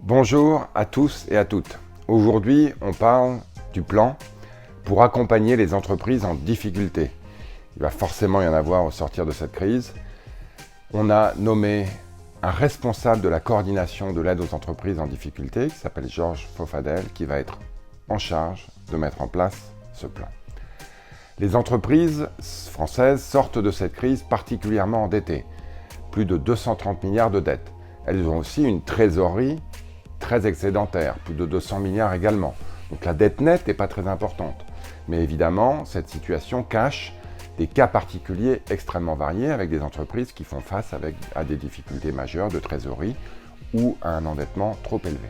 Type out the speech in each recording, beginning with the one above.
Bonjour à tous et à toutes. Aujourd'hui, on parle du plan pour accompagner les entreprises en difficulté. Il va forcément y en avoir au sortir de cette crise. On a nommé un responsable de la coordination de l'aide aux entreprises en difficulté qui s'appelle Georges Fofadel, qui va être en charge de mettre en place ce plan. Les entreprises françaises sortent de cette crise particulièrement endettées, plus de 230 milliards de dettes. Elles ont aussi une trésorerie très excédentaire, plus de 200 milliards également. Donc la dette nette n'est pas très importante. Mais évidemment, cette situation cache des cas particuliers extrêmement variés avec des entreprises qui font face à des difficultés majeures de trésorerie ou à un endettement trop élevé.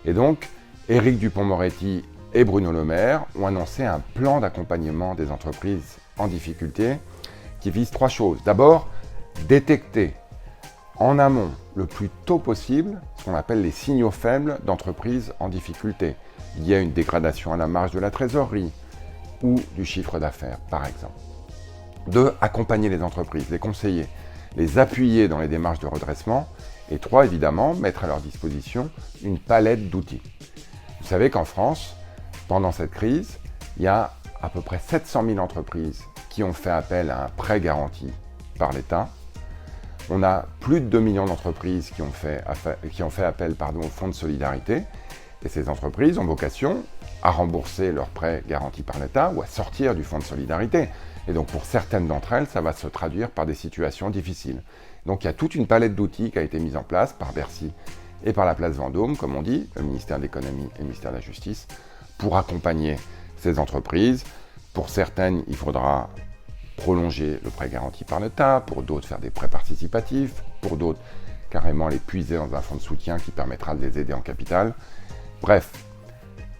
Et donc, Éric Dupond-Moretti et Bruno Le Maire ont annoncé un plan d'accompagnement des entreprises en difficulté qui vise trois choses. D'abord, détecter en amont, le plus tôt possible, ce qu'on appelle les signaux faibles d'entreprises en difficulté. Il y a une dégradation à la marge de la trésorerie ou du chiffre d'affaires, par exemple. 2. Accompagner les entreprises, les conseiller, les appuyer dans les démarches de redressement. Et 3. Évidemment, mettre à leur disposition une palette d'outils. Vous savez qu'en France, pendant cette crise, il y a à peu près 700 000 entreprises qui ont fait appel à un prêt garanti par l'État. On a plus de 2 millions d'entreprises qui ont fait appel au fonds de solidarité. Et ces entreprises ont vocation à rembourser leurs prêts garantis par l'État ou à sortir du fonds de solidarité. Et donc pour certaines d'entre elles, ça va se traduire par des situations difficiles. Donc il y a toute une palette d'outils qui a été mise en place par Bercy et par la place Vendôme, comme on dit, le ministère de l'économie et le ministère de la justice, pour accompagner ces entreprises. Pour certaines, il faudra prolonger le prêt garanti par l'État, pour d'autres faire des prêts participatifs, pour d'autres carrément les puiser dans un fonds de soutien qui permettra de les aider en capital. Bref,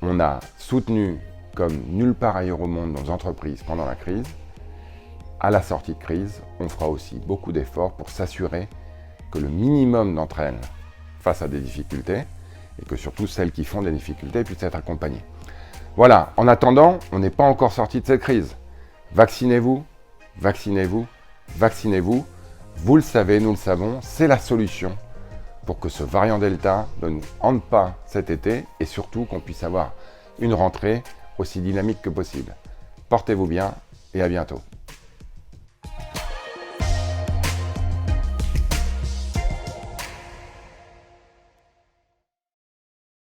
on a soutenu comme nulle part ailleurs au monde nos entreprises pendant la crise. À la sortie de crise, on fera aussi beaucoup d'efforts pour s'assurer que le minimum d'entre elles face à des difficultés et que surtout celles qui font des difficultés puissent être accompagnées. Voilà, en attendant, on n'est pas encore sorti de cette crise. Vaccinez-vous, vaccinez-vous, vaccinez-vous. Vous le savez, nous le savons, c'est la solution pour que ce variant Delta ne nous hante pas cet été et surtout qu'on puisse avoir une rentrée aussi dynamique que possible. Portez-vous bien et à bientôt.